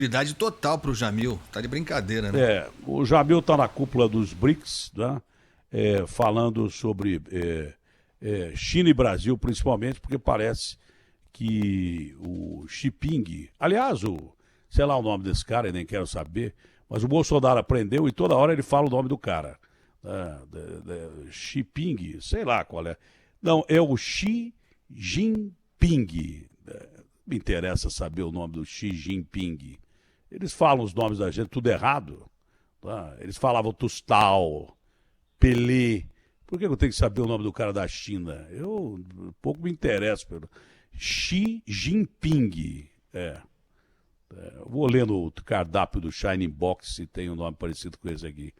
Prioridade total pro Jamil. Tá de brincadeira, né? O Jamil está na cúpula dos BRICS, né? Falando sobre China e Brasil, principalmente, porque parece que o Xi Jinping, aliás, sei lá o nome desse cara, eu nem quero saber, mas o Bolsonaro aprendeu e toda hora ele fala o nome do cara. Xi Jinping, sei lá qual é. Não, é o Xi Jinping. Me interessa saber o nome do Xi Jinping. Eles falam os nomes da gente tudo errado. Tá? Eles falavam Tustau, Pelé. Por que eu tenho que saber o nome do cara da China? Eu pouco me interesso pelo Xi Jinping. Vou ler no cardápio do Shining Box se tem um nome parecido com esse aqui.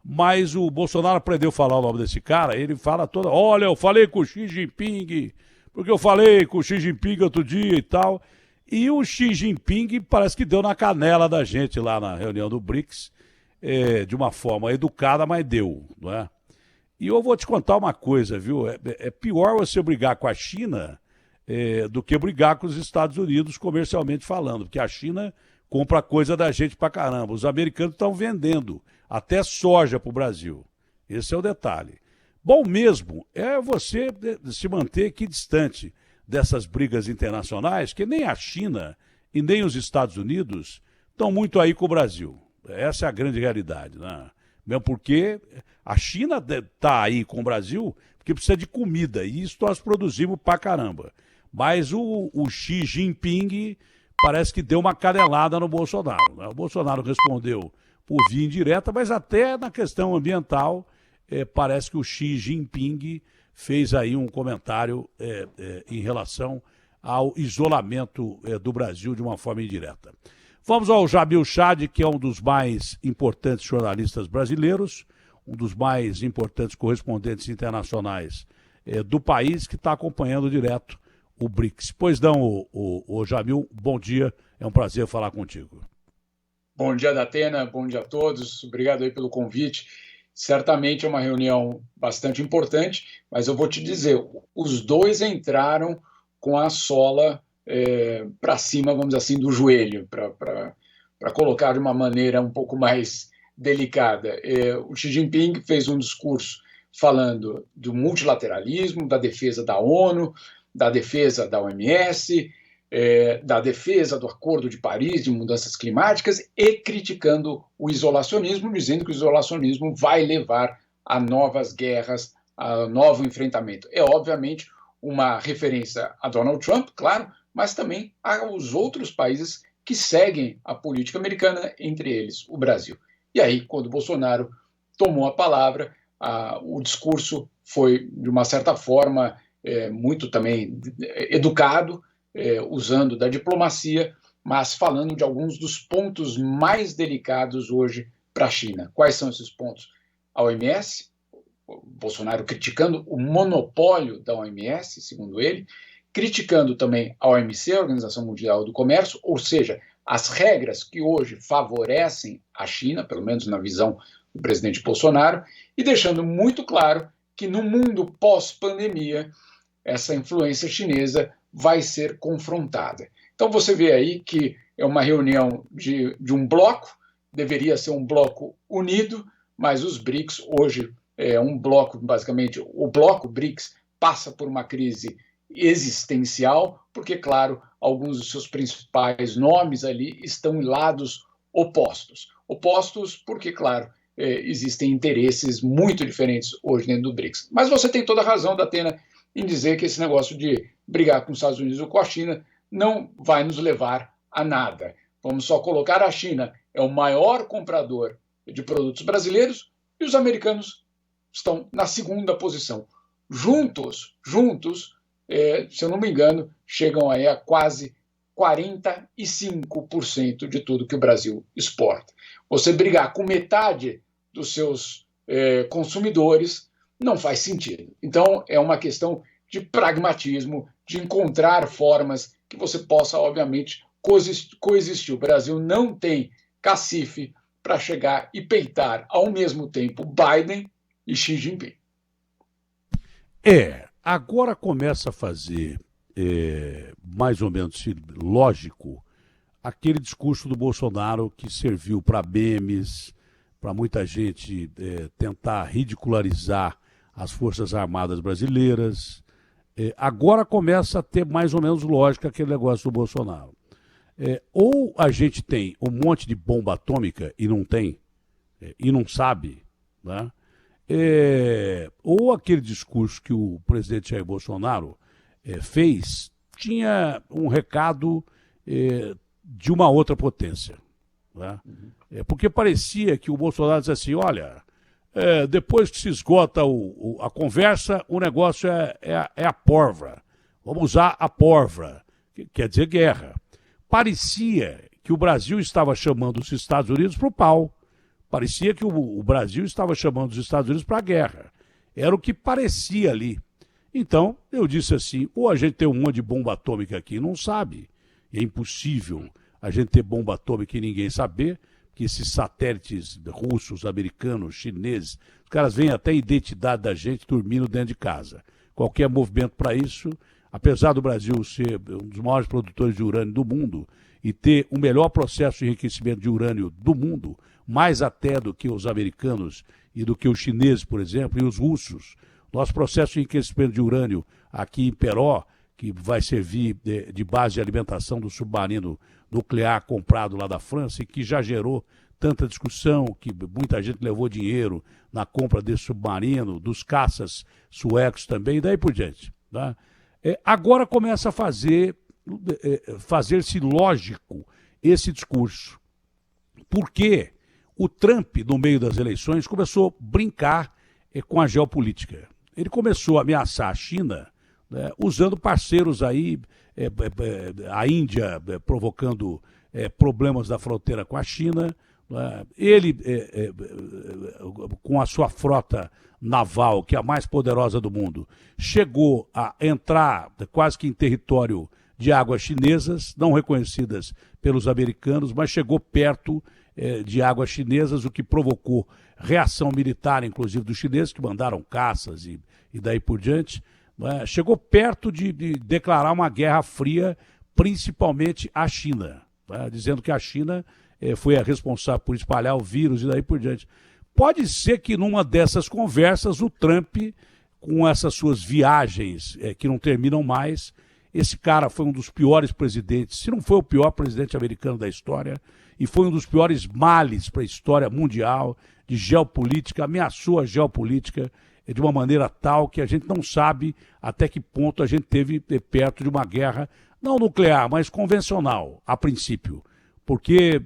Mas o Bolsonaro aprendeu a falar o nome desse cara, ele fala toda... Olha, eu falei com o Xi Jinping, porque eu falei com o Xi Jinping outro dia e tal... E o Xi Jinping parece que deu na canela da gente lá na reunião do BRICS, de uma forma educada, mas deu, não é? E eu vou te contar uma coisa, viu? É pior você brigar com a China do que brigar com os Estados Unidos comercialmente falando, porque a China compra coisa da gente pra caramba. Os americanos estão vendendo até soja pro Brasil. Esse é o detalhe. Bom mesmo é você se manter aqui distante dessas brigas internacionais, que nem a China e nem os Estados Unidos estão muito aí com o Brasil. Essa é a grande realidade, né? Mesmo porque a China está aí com o Brasil porque precisa de comida, e isso nós produzimos pra caramba. Mas o Xi Jinping parece que deu uma canelada no Bolsonaro, né? O Bolsonaro respondeu por via indireta, mas até na questão ambiental, parece que o Xi Jinping fez aí um comentário em relação ao isolamento do Brasil de uma forma indireta. Vamos ao Jamil Chad, que é um dos mais importantes jornalistas brasileiros, um dos mais importantes correspondentes internacionais do país, que está acompanhando direto o BRICS. Pois não, o Jamil, bom dia, é um prazer falar contigo. Bom dia, Datena, bom dia a todos, obrigado aí pelo convite. Certamente é uma reunião bastante importante, mas eu vou te dizer, os dois entraram com a sola para cima, vamos dizer assim, do joelho, para colocar de uma maneira um pouco mais delicada. O Xi Jinping fez um discurso falando do multilateralismo, da defesa da ONU, da defesa da OMS, da defesa do Acordo de Paris de mudanças climáticas e criticando o isolacionismo, dizendo que o isolacionismo vai levar a novas guerras, a novo enfrentamento. É, obviamente, uma referência a Donald Trump, claro, mas também aos outros países que seguem a política americana, entre eles o Brasil. E aí, quando Bolsonaro tomou a palavra, o discurso foi, de uma certa forma, muito também educado, usando da diplomacia, mas falando de alguns dos pontos mais delicados hoje para a China. Quais são esses pontos? A OMS, Bolsonaro criticando o monopólio da OMS, segundo ele, criticando também a OMC, a Organização Mundial do Comércio, ou seja, as regras que hoje favorecem a China, pelo menos na visão do presidente Bolsonaro, e deixando muito claro que no mundo pós-pandemia, essa influência chinesa vai ser confrontada. Então você vê aí que é uma reunião de um bloco, deveria ser um bloco unido, mas os BRICS hoje é um bloco, basicamente, o bloco BRICS passa por uma crise existencial, porque, claro, alguns dos seus principais nomes ali estão em lados opostos. Opostos porque, claro, existem interesses muito diferentes hoje dentro do BRICS. Mas você tem toda a razão, Datena, em dizer que esse negócio de brigar com os Estados Unidos ou com a China não vai nos levar a nada. Vamos só colocar a China é o maior comprador de produtos brasileiros e os americanos estão na segunda posição. Juntos, se eu não me engano, chegam aí a quase 45% de tudo que o Brasil exporta. Você brigar com metade dos seus consumidores não faz sentido. Então, é uma questão de pragmatismo, de encontrar formas que você possa, obviamente, coexistir. O Brasil não tem cacife para chegar e peitar, ao mesmo tempo, Biden e Xi Jinping. Agora começa a fazer mais ou menos lógico aquele discurso do Bolsonaro que serviu para memes, para muita gente tentar ridicularizar as Forças Armadas brasileiras. Agora começa a ter mais ou menos lógica aquele negócio do Bolsonaro. Ou a gente tem um monte de bomba atômica e não tem, e não sabe, né? Ou aquele discurso que o presidente Jair Bolsonaro fez tinha um recado de uma outra potência, né? Porque parecia que o Bolsonaro dizia assim, olha, depois que se esgota a conversa, o negócio é a pólvora. Vamos usar a pólvora, que quer dizer guerra. Parecia que o Brasil estava chamando os Estados Unidos para o pau. Parecia que o Brasil estava chamando os Estados Unidos para a guerra. Era o que parecia ali. Então, eu disse assim, ou a gente tem um monte de bomba atômica aqui e não sabe. É impossível a gente ter bomba atômica e ninguém saber, que esses satélites russos, americanos, chineses, os caras veem até a identidade da gente dormindo dentro de casa. Qualquer movimento para isso, apesar do Brasil ser um dos maiores produtores de urânio do mundo e ter o melhor processo de enriquecimento de urânio do mundo, mais até do que os americanos e do que os chineses, por exemplo, e os russos. Nosso processo de enriquecimento de urânio aqui em Peró, que vai servir de base de alimentação do submarino nuclear comprado lá da França e que já gerou tanta discussão, que muita gente levou dinheiro na compra desse submarino, dos caças suecos também, e daí por diante. Tá? Agora começa a fazer-se lógico esse discurso. Porque o Trump, no meio das eleições, começou a brincar com a geopolítica. Ele começou a ameaçar a China, né, usando parceiros aí, a Índia provocando problemas da fronteira com a China, né, ele com a sua frota naval, que é a mais poderosa do mundo, chegou a entrar quase que em território de águas chinesas, não reconhecidas pelos americanos, mas chegou perto de águas chinesas, o que provocou reação militar, inclusive dos chineses, que mandaram caças e daí por diante. Chegou perto de declarar uma guerra fria, principalmente à China, dizendo que a China foi a responsável por espalhar o vírus e daí por diante. Pode ser que numa dessas conversas o Trump, com essas suas viagens que não terminam mais, esse cara foi um dos piores presidentes, se não foi o pior presidente americano da história, e foi um dos piores males para a história mundial de geopolítica, ameaçou a geopolítica de uma maneira tal que a gente não sabe até que ponto a gente teve perto de uma guerra, não nuclear, mas convencional, a princípio, porque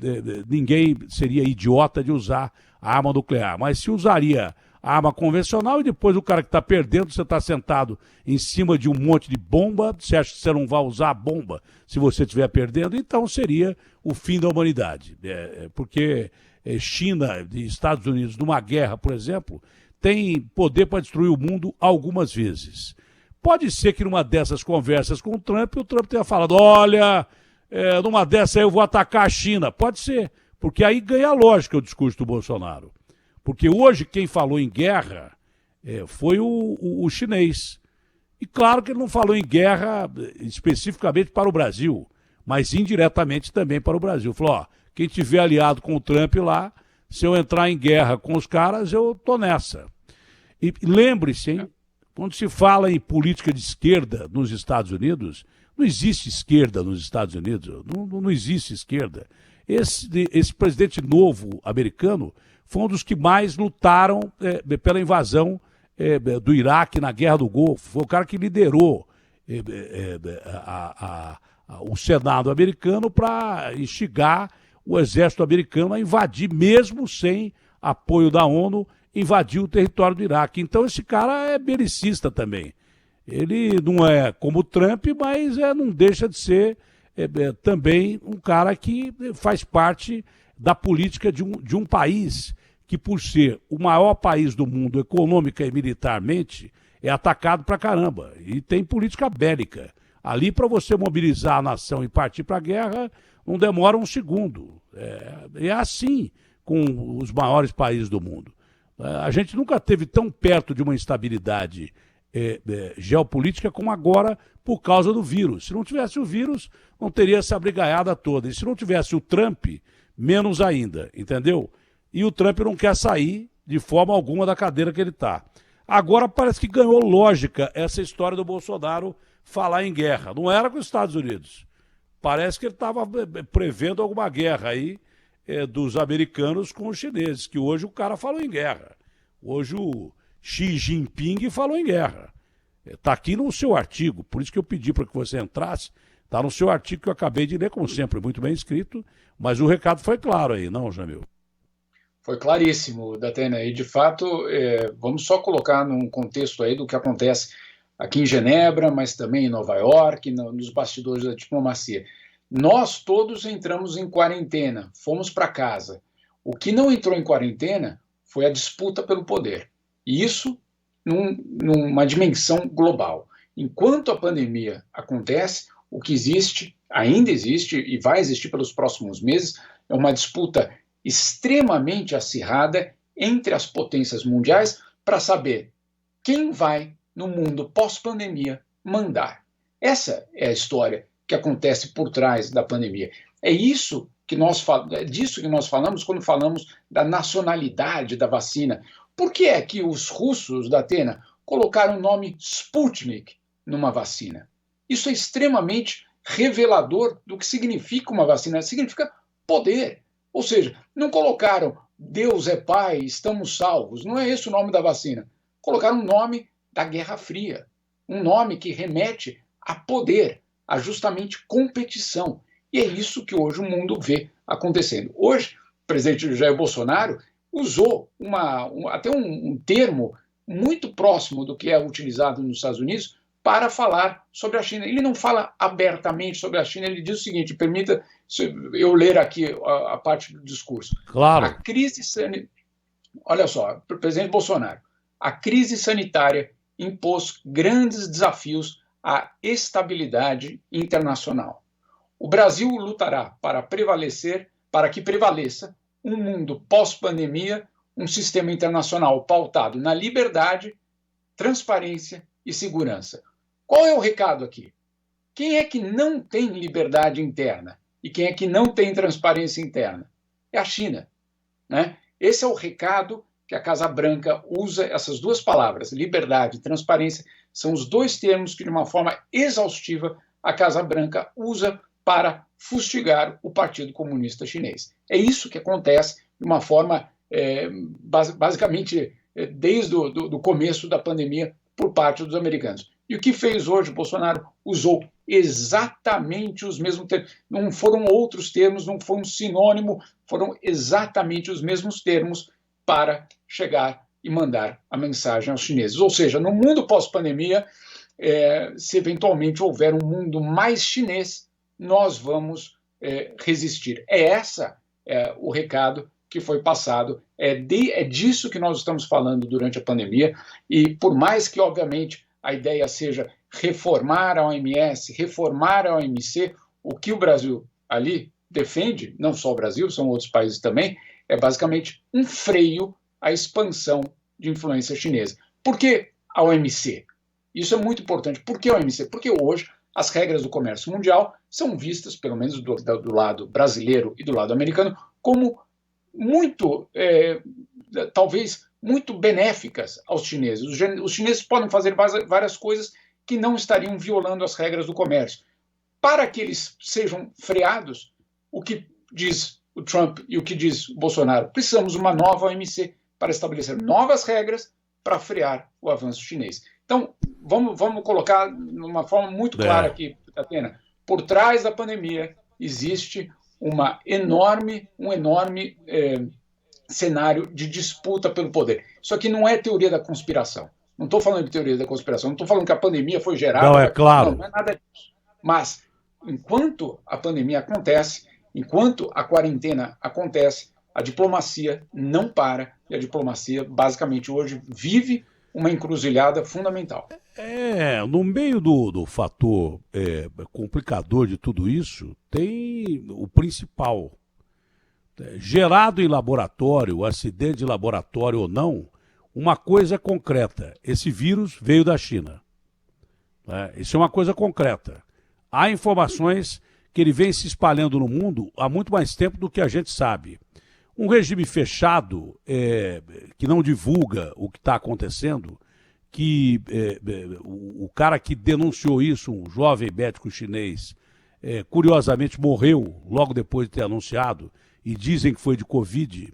ninguém seria idiota de usar a arma nuclear, mas se usaria a arma convencional e depois o cara que está perdendo, você está sentado em cima de um monte de bomba, você acha que você não vai usar a bomba se você estiver perdendo, então seria o fim da humanidade. Porque China e Estados Unidos, numa guerra, por exemplo, tem poder para destruir o mundo algumas vezes. Pode ser que numa dessas conversas com o Trump tenha falado, olha, numa dessa eu vou atacar a China. Pode ser, porque aí ganha a lógica o discurso do Bolsonaro. Porque hoje quem falou em guerra foi o chinês. E claro que ele não falou em guerra especificamente para o Brasil, mas indiretamente também para o Brasil. Falou, ó, quem tiver aliado com o Trump lá, se eu entrar em guerra com os caras, eu tô nessa. E lembre-se, hein, quando se fala em política de esquerda nos Estados Unidos, não existe esquerda nos Estados Unidos, não existe esquerda. Esse presidente novo americano foi um dos que mais lutaram pela invasão do Iraque na Guerra do Golfo. Foi o cara que liderou o Senado americano para instigar o exército americano a invadir, mesmo sem apoio da ONU, invadir o território do Iraque. Então esse cara é belicista também. Ele não é como o Trump, mas não deixa de ser também um cara que faz parte da política de um país que, por ser o maior país do mundo econômica e militarmente, é atacado pra caramba. E tem política bélica. Ali, para você mobilizar a nação e partir para a guerra, não demora um segundo. É assim com os maiores países do mundo. A gente nunca esteve tão perto de uma instabilidade geopolítica como agora por causa do vírus. Se não tivesse o vírus, não teria essa brigaiada toda. E se não tivesse o Trump, menos ainda, entendeu? E o Trump não quer sair de forma alguma da cadeira que ele está. Agora parece que ganhou lógica essa história do Bolsonaro falar em guerra. Não era com os Estados Unidos. Parece que ele estava prevendo alguma guerra aí dos americanos com os chineses, que hoje o cara falou em guerra. Hoje o Xi Jinping falou em guerra. Está aqui no seu artigo, por isso que eu pedi para que você entrasse. Está no seu artigo que eu acabei de ler, como sempre, muito bem escrito, mas o recado foi claro aí, não, Jamil? Foi claríssimo, Datena, e de fato, vamos só colocar num contexto aí do que acontece aqui em Genebra, mas também em Nova York, nos bastidores da diplomacia. Nós todos entramos em quarentena, fomos para casa. O que não entrou em quarentena foi a disputa pelo poder. E isso numa dimensão global. Enquanto a pandemia acontece, o que existe, ainda existe e vai existir pelos próximos meses, é uma disputa extremamente acirrada entre as potências mundiais para saber quem vai, no mundo pós-pandemia, mandar. Essa é a história que acontece por trás da pandemia. É disso que nós falamos quando falamos da nacionalidade da vacina. Por que é que os russos, Datena, colocaram o nome Sputnik numa vacina? Isso é extremamente revelador do que significa uma vacina. Significa poder. Ou seja, não colocaram Deus é Pai, estamos salvos. Não é esse o nome da vacina. Colocaram o nome da Guerra Fria. Um nome que remete a poder, a justamente competição. E é isso que hoje o mundo vê acontecendo. Hoje, o presidente Jair Bolsonaro usou até um termo muito próximo do que é utilizado nos Estados Unidos para falar sobre a China. Ele não fala abertamente sobre a China, ele diz o seguinte, permita eu ler aqui a parte do discurso. Claro. A crise olha só, presidente Bolsonaro, a crise sanitária impôs grandes desafios à estabilidade internacional. O Brasil lutará para que prevaleça um mundo pós-pandemia, um sistema internacional pautado na liberdade, transparência e segurança. Qual é o recado aqui? Quem é que não tem liberdade interna? E quem é que não tem transparência interna? É a China, né? Esse é o recado que a Casa Branca usa, essas duas palavras, liberdade e transparência, são os dois termos que, de uma forma exaustiva, a Casa Branca usa para fustigar o Partido Comunista Chinês. É isso que acontece de uma forma, basicamente, desde o começo da pandemia, por parte dos americanos. E o que fez hoje? Bolsonaro usou exatamente os mesmos termos. Não foram outros termos, não foi um sinônimo, foram exatamente os mesmos termos para chegar e mandar a mensagem aos chineses. Ou seja, no mundo pós-pandemia, se eventualmente houver um mundo mais chinês, nós vamos resistir. O recado que foi passado, é disso que nós estamos falando durante a pandemia, e por mais que, obviamente, a ideia seja reformar a OMS, reformar a OMC, o que o Brasil ali defende, não só o Brasil, são outros países também, é basicamente um freio à expansão de influência chinesa. Por que a OMC? Isso é muito importante. Por que a OMC? Porque hoje as regras do comércio mundial são vistas, pelo menos do lado brasileiro e do lado americano, como muito, talvez, muito benéficas aos chineses. Os chineses podem fazer várias coisas que não estariam violando as regras do comércio. Para que eles sejam freados, o que diz o Trump e o que diz o Bolsonaro, precisamos de uma nova OMC para estabelecer novas regras para frear o avanço chinês. Então, vamos colocar de uma forma muito clara aqui, Atena. Por trás da pandemia existe um enorme cenário de disputa pelo poder. Isso aqui não é teoria da conspiração. Não estou falando de teoria da conspiração, não estou falando que a pandemia foi gerada... Não, é claro. Não é nada disso. Mas, enquanto a pandemia acontece, enquanto a quarentena acontece, a diplomacia não para, e a diplomacia, basicamente, hoje vive uma encruzilhada fundamental. No meio do fator complicador de tudo isso, tem o principal. Gerado em laboratório, acidente de laboratório ou não, uma coisa concreta: esse vírus veio da China. Isso é uma coisa concreta. Há informações que ele vem se espalhando no mundo há muito mais tempo do que a gente sabe. Um regime fechado, que não divulga o que está acontecendo, que o cara que denunciou isso, um jovem médico chinês, curiosamente morreu logo depois de ter anunciado, e dizem que foi de Covid.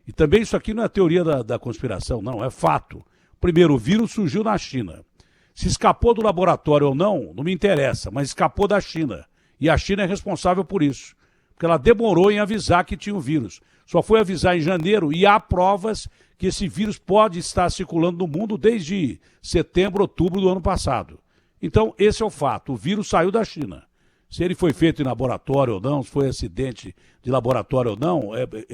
E também isso aqui não é teoria da conspiração, não, é fato. Primeiro, o vírus surgiu na China. Se escapou do laboratório ou não, não me interessa, mas escapou da China. E a China é responsável por isso, porque ela demorou em avisar que tinha o vírus. Só foi avisar em janeiro e há provas que esse vírus pode estar circulando no mundo desde setembro, outubro do ano passado. Então, esse é o fato. O vírus saiu da China. Se ele foi feito em laboratório ou não, se foi acidente de laboratório ou não,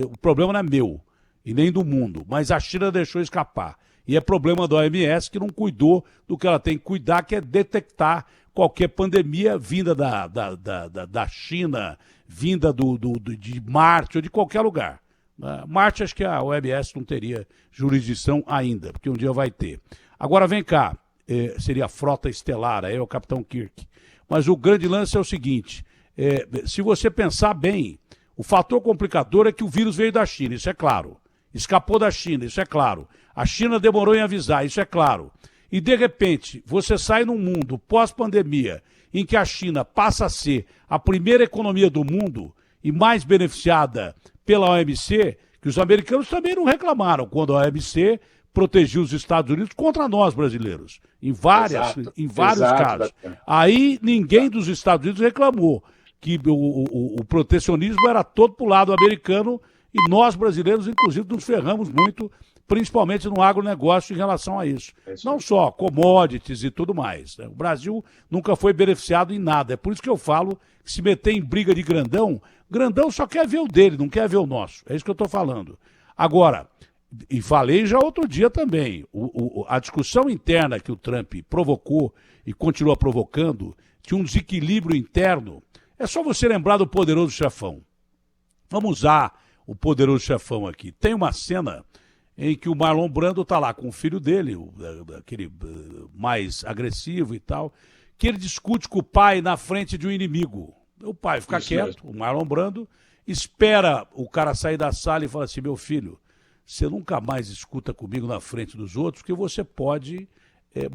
o problema não é meu e nem do mundo. Mas a China deixou escapar. E é problema da OMS que não cuidou do que ela tem que cuidar, que é detectar qualquer pandemia vinda da China, vinda de Marte ou de qualquer lugar. Marte, acho que a OMS não teria jurisdição ainda, porque um dia vai ter. Agora vem cá, seria a frota estelar, aí é o Capitão Kirk. Mas o grande lance é o seguinte, se você pensar bem, o fator complicador é que o vírus veio da China, isso é claro. Escapou da China, isso é claro. A China demorou em avisar, isso é claro. E, de repente, você sai num mundo pós-pandemia em que a China passa a ser a primeira economia do mundo e mais beneficiada pela OMC, que os americanos também não reclamaram quando a OMC protegiu os Estados Unidos contra nós brasileiros, em vários casos. Aí ninguém dos Estados Unidos reclamou que o protecionismo era todo para o lado americano e nós brasileiros, inclusive, nos ferramos muito, principalmente no agronegócio em relação a isso. Não só commodities e tudo mais. O Brasil nunca foi beneficiado em nada. É por isso que eu falo que se meter em briga de grandão, grandão só quer ver o dele, não quer ver o nosso. É isso que eu estou falando. Agora, e falei já outro dia também, a discussão interna que o Trump provocou e continua provocando, tinha um desequilíbrio interno. É só você lembrar do Poderoso Chefão. Vamos usar o Poderoso Chefão aqui. Tem uma cena em que o Marlon Brando está lá com o filho dele, aquele mais agressivo e tal, que ele discute com o pai na frente de um inimigo. O pai fica quieto, o Marlon Brando, espera o cara sair da sala e fala assim: meu filho, você nunca mais escuta comigo na frente dos outros, porque você pode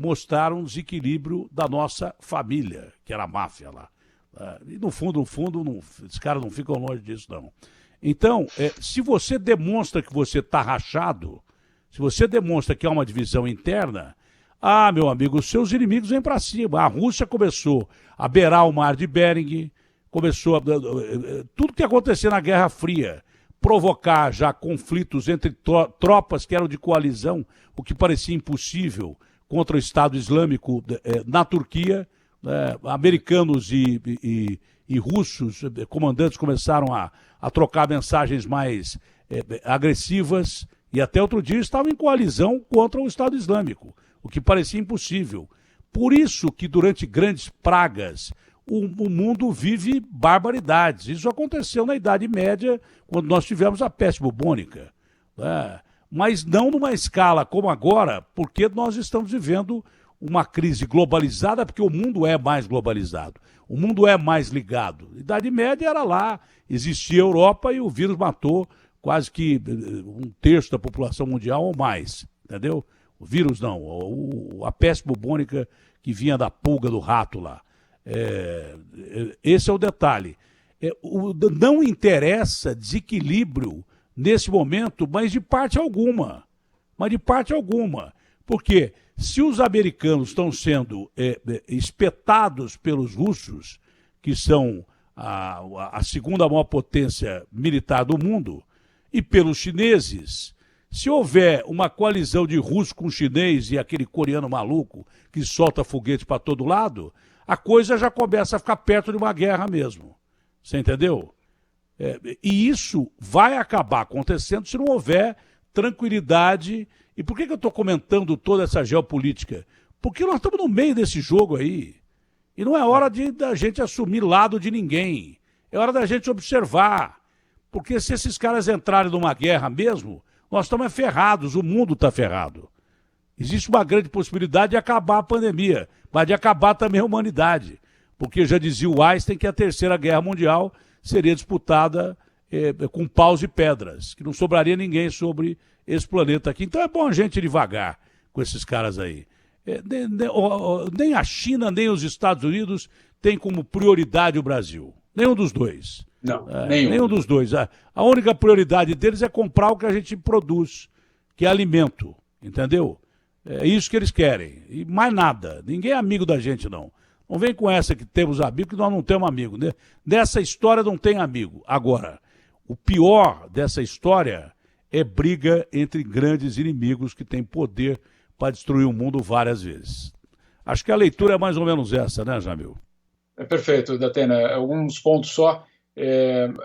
mostrar um desequilíbrio da nossa família, que era a máfia lá. E no fundo, esses caras não ficam longe disso, não. Então, se você demonstra que você está rachado, se você demonstra que há uma divisão interna, meu amigo, os seus inimigos vêm para cima. A Rússia começou a beirar o mar de Bering, começou tudo que acontecia na Guerra Fria, provocar já conflitos entre tropas que eram de coalizão, o que parecia impossível contra o Estado Islâmico na Turquia. Americanos e russos, comandantes, começaram a trocar mensagens mais agressivas e até outro dia estavam em coalizão contra o Estado Islâmico, o que parecia impossível. Por isso que durante grandes pragas o mundo vive barbaridades. Isso aconteceu na Idade Média, quando nós tivemos a peste bubônica. Mas não numa escala como agora, porque nós estamos vivendo uma crise globalizada, porque o mundo é mais globalizado, o mundo é mais ligado. Idade Média era lá, existia a Europa e o vírus matou quase que um terço da população mundial ou mais, entendeu? O vírus não, a peste bubônica que vinha da pulga do rato lá. Esse é o detalhe. Não interessa desequilíbrio nesse momento, mas de parte alguma. Porque se os americanos estão sendo espetados pelos russos, que são a segunda maior potência militar do mundo, e pelos chineses, se houver uma coalizão de russo com chinês e aquele coreano maluco que solta foguete para todo lado, a coisa já começa a ficar perto de uma guerra mesmo. Você entendeu? E isso vai acabar acontecendo se não houver tranquilidade. E por que eu estou comentando toda essa geopolítica? Porque nós estamos no meio desse jogo aí. E não é hora da gente assumir lado de ninguém. É hora da gente observar. Porque se esses caras entrarem numa guerra mesmo, nós estamos ferrados, o mundo está ferrado. Existe uma grande possibilidade de acabar a pandemia, mas de acabar também a humanidade. Porque já dizia o Einstein que a Terceira Guerra Mundial seria disputada com paus e pedras, que não sobraria ninguém sobre esse planeta aqui. Então é bom a gente ir devagar com esses caras aí. Nem a China, nem os Estados Unidos têm como prioridade o Brasil. Nenhum dos dois. Não, nenhum dos dois. A única prioridade deles é comprar o que a gente produz, que é alimento, entendeu? É isso que eles querem. E mais nada. Ninguém é amigo da gente, não. Não vem com essa que temos amigo, que nós não temos amigo. Né? Nessa história não tem amigo. Agora, o pior dessa história é briga entre grandes inimigos que têm poder para destruir o mundo várias vezes. Acho que a leitura é mais ou menos essa, né, Jamil? É perfeito, Datena. Alguns pontos só.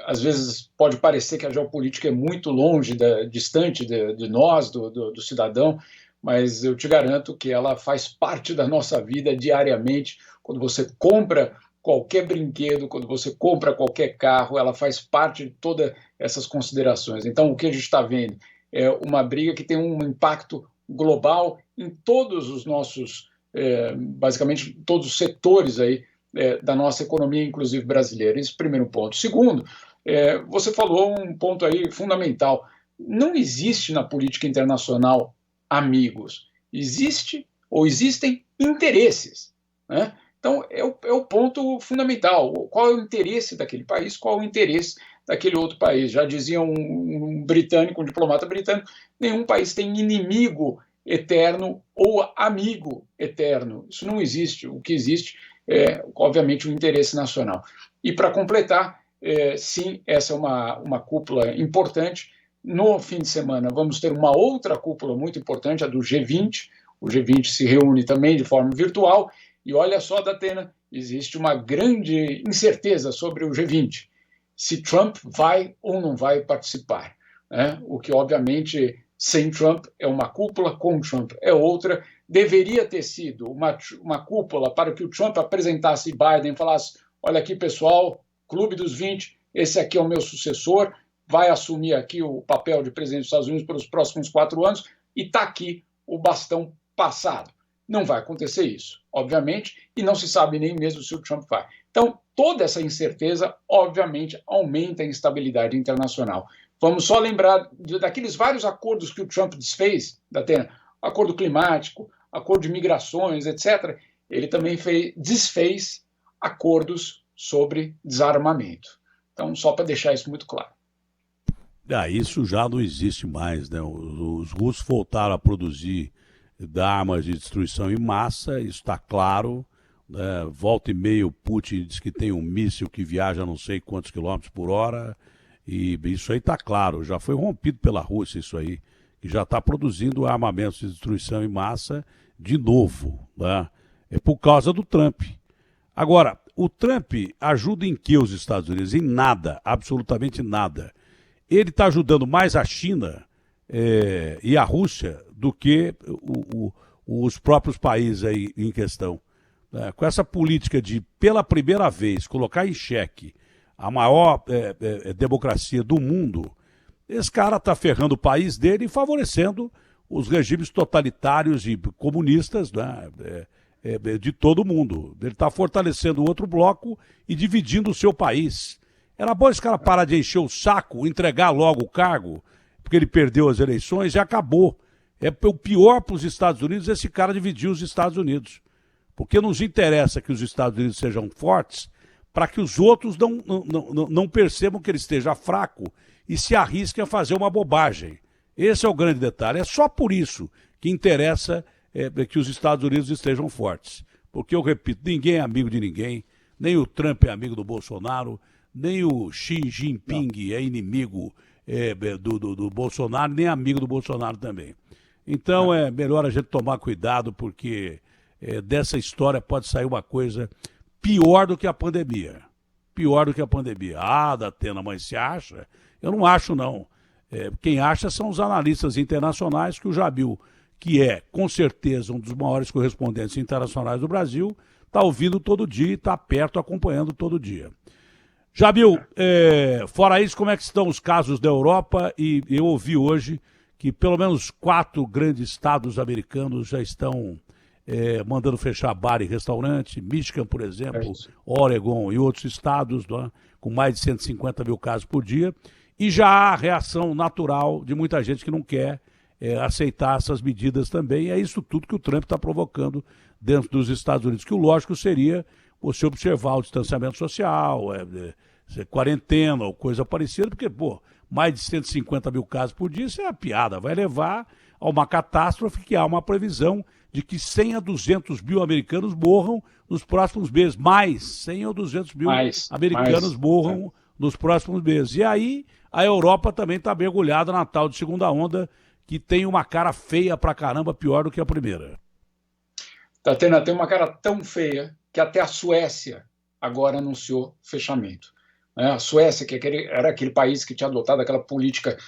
Às vezes pode parecer que a geopolítica é muito longe, distante de nós, do cidadão, mas eu te garanto que ela faz parte da nossa vida diariamente. Quando você compra qualquer brinquedo, quando você compra qualquer carro, ela faz parte de todas essas considerações. Então, o que a gente está vendo é uma briga que tem um impacto global em todos os nossos, basicamente, todos os setores aí da nossa economia, inclusive brasileira. Esse é o primeiro ponto. Segundo, você falou um ponto aí fundamental. Não existe na política internacional amigos. Existem interesses, né? Então, é o ponto fundamental. Qual é o interesse daquele país, qual é o interesse daquele outro país? Já dizia um britânico, um diplomata britânico, nenhum país tem inimigo eterno ou amigo eterno. Isso não existe. O que existe é, obviamente, o interesse nacional. E, para completar, sim, essa é uma cúpula importante. No fim de semana, vamos ter uma outra cúpula muito importante, a do G20. O G20 se reúne também de forma virtual. E olha só, Datena, existe uma grande incerteza sobre o G20, se Trump vai ou não vai participar, né? O que, obviamente, sem Trump é uma cúpula, com Trump é outra. Deveria ter sido uma cúpula para que o Trump apresentasse Biden e falasse: olha aqui, pessoal, Clube dos 20, esse aqui é o meu sucessor, vai assumir aqui o papel de presidente dos Estados Unidos pelos próximos 4 anos e está aqui o bastão passado. Não vai acontecer isso, obviamente, e não se sabe nem mesmo se o Trump vai. Então, toda essa incerteza, obviamente, aumenta a instabilidade internacional. Vamos só lembrar daqueles vários acordos que o Trump desfez, Datena, acordo climático, acordo de migrações, etc. Ele também desfez acordos sobre desarmamento. Então, só para deixar isso muito claro. Isso já não existe mais, né? Os russos voltaram a produzir armas de destruição em massa, isso está claro. Volta e meia o Putin diz que tem um míssil que viaja não sei quantos quilômetros por hora, e isso aí está claro, já foi rompido pela Rússia isso aí, que já está produzindo armamentos de destruição em massa de novo, né? É por causa do Trump. Agora, o Trump ajuda em que os Estados Unidos? Em nada, absolutamente nada. Ele está ajudando mais a China e a Rússia do que os próprios países aí em questão. Com essa política de, pela primeira vez, colocar em xeque a maior democracia do mundo, esse cara está ferrando o país dele e favorecendo os regimes totalitários e comunistas, né, de todo mundo. Ele está fortalecendo o outro bloco e dividindo o seu país. Era bom esse cara parar de encher o saco, entregar logo o cargo, porque ele perdeu as eleições e acabou. É o pior para os Estados Unidos esse cara dividir os Estados Unidos. Porque nos interessa que os Estados Unidos sejam fortes para que os outros não percebam que ele esteja fraco e se arrisquem a fazer uma bobagem. Esse é o grande detalhe. É só por isso que interessa que os Estados Unidos estejam fortes. Porque, eu repito, ninguém é amigo de ninguém, nem o Trump é amigo do Bolsonaro, nem o Xi Jinping é inimigo do Bolsonaro, nem amigo do Bolsonaro também. Então é melhor a gente tomar cuidado, porque dessa história pode sair uma coisa pior do que a pandemia. Pior do que a pandemia. Ah, Datena, mas você acha? Eu não acho, não. Quem acha são os analistas internacionais, que o Jamil, que é, com certeza, um dos maiores correspondentes internacionais do Brasil, está ouvindo todo dia e está perto, acompanhando todo dia. Jamil, fora isso, como é que estão os casos da Europa? E eu ouvi hoje que pelo menos 4 grandes estados americanos já estão mandando fechar bar e restaurante. Michigan, por exemplo, Oregon e outros estados, né, com mais de 150 mil casos por dia. E já há reação natural de muita gente que não quer aceitar essas medidas também. E é isso tudo que o Trump está provocando dentro dos Estados Unidos, que o lógico seria você observar o distanciamento social, quarentena ou coisa parecida, porque, mais de 150 mil casos por dia, isso é uma piada, vai levar a uma catástrofe, que há uma previsão de que 100 a 200 mil americanos morram nos próximos meses, 100 a 200 mil americanos morram nos próximos meses. E aí a Europa também está mergulhada na tal de segunda onda, que tem uma cara feia pra caramba, pior do que a primeira. Datena, tem uma cara tão feia que até a Suécia agora anunciou fechamento. A Suécia, que era aquele país que tinha adotado aquela política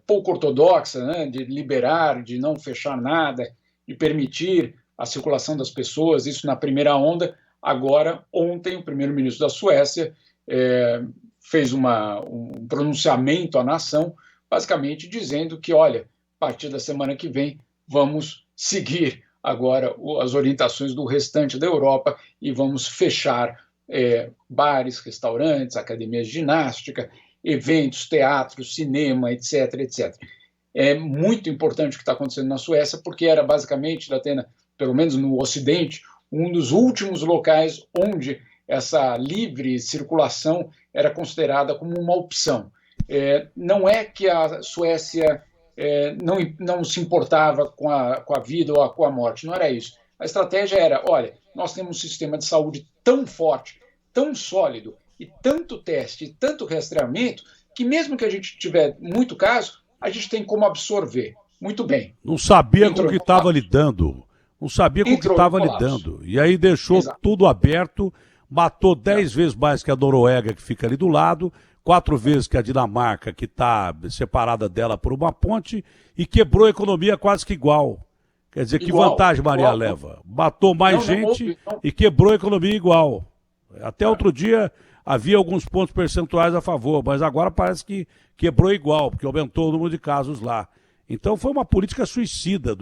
pouco ortodoxa, né, de liberar, de não fechar nada, de permitir a circulação das pessoas, isso na primeira onda. Agora, ontem, o primeiro-ministro da Suécia fez um pronunciamento à nação, basicamente dizendo que, olha, a partir da semana que vem, vamos seguir agora as orientações do restante da Europa e vamos fechar bares, restaurantes, academias de ginástica, eventos, teatros, cinema, etc, etc. É muito importante o que está acontecendo na Suécia, porque era basicamente, Datena, pelo menos no Ocidente, um dos últimos locais onde essa livre circulação era considerada como uma opção. Não é que a Suécia não se importava com a vida ou com a morte, não era isso. A estratégia era, olha, nós temos um sistema de saúde tão forte, tão sólido, e tanto teste, e tanto rastreamento, que mesmo que a gente tiver muito caso, a gente tem como absorver. Muito bem. Não sabia com o que estava lidando. Não sabia com o que estava lidando. E aí deixou tudo aberto, matou 10 vezes mais que a Noruega, que fica ali do lado, 4 vezes que a Dinamarca, que está separada dela por uma ponte, e quebrou a economia quase que igual. Quer dizer, que vantagem Maria leva? Matou mais gente e quebrou a economia igual. Até outro dia havia alguns pontos percentuais a favor, mas agora parece que quebrou igual, porque aumentou o número de casos lá. Então foi uma política suicida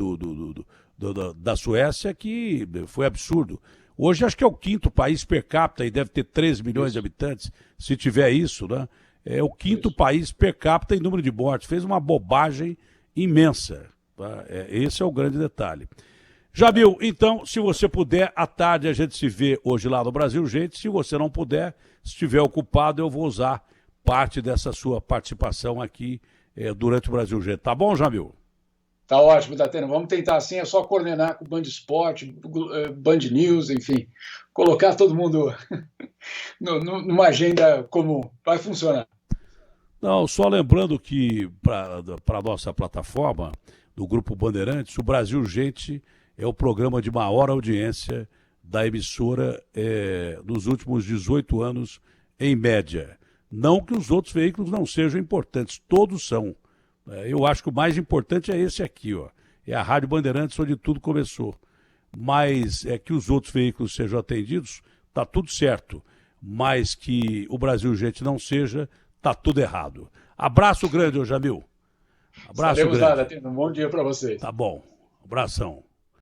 da Suécia que foi absurdo. Hoje acho que é o 5º país per capita e deve ter 13 milhões de habitantes, se tiver isso, né? É o 5º país per capita em número de mortes. Fez uma bobagem imensa. Tá? Esse é o grande detalhe. Jamil, então, se você puder, à tarde a gente se vê hoje lá no Brasil, gente. Se você não puder, se estiver ocupado, eu vou usar parte dessa sua participação aqui durante o Brasil, gente. Tá bom, Jamil? Tá ótimo, Datena. Vamos tentar assim, é só coordenar com o Band Esporte, Band News, enfim, colocar todo mundo numa agenda comum. Vai funcionar. Não, só lembrando que para a nossa plataforma, do Grupo Bandeirantes, o Brasil Gente é o programa de maior audiência da emissora nos últimos 18 anos, em média. Não que os outros veículos não sejam importantes, todos são. Eu acho que o mais importante é esse aqui, ó. É a Rádio Bandeirantes, onde tudo começou. Mas que os outros veículos sejam atendidos, tá tudo certo. Mas que o Brasil Gente não seja, tá tudo errado. Abraço grande, ô Jamil. Abraço grande. Um bom dia para vocês. Tá bom. Abração.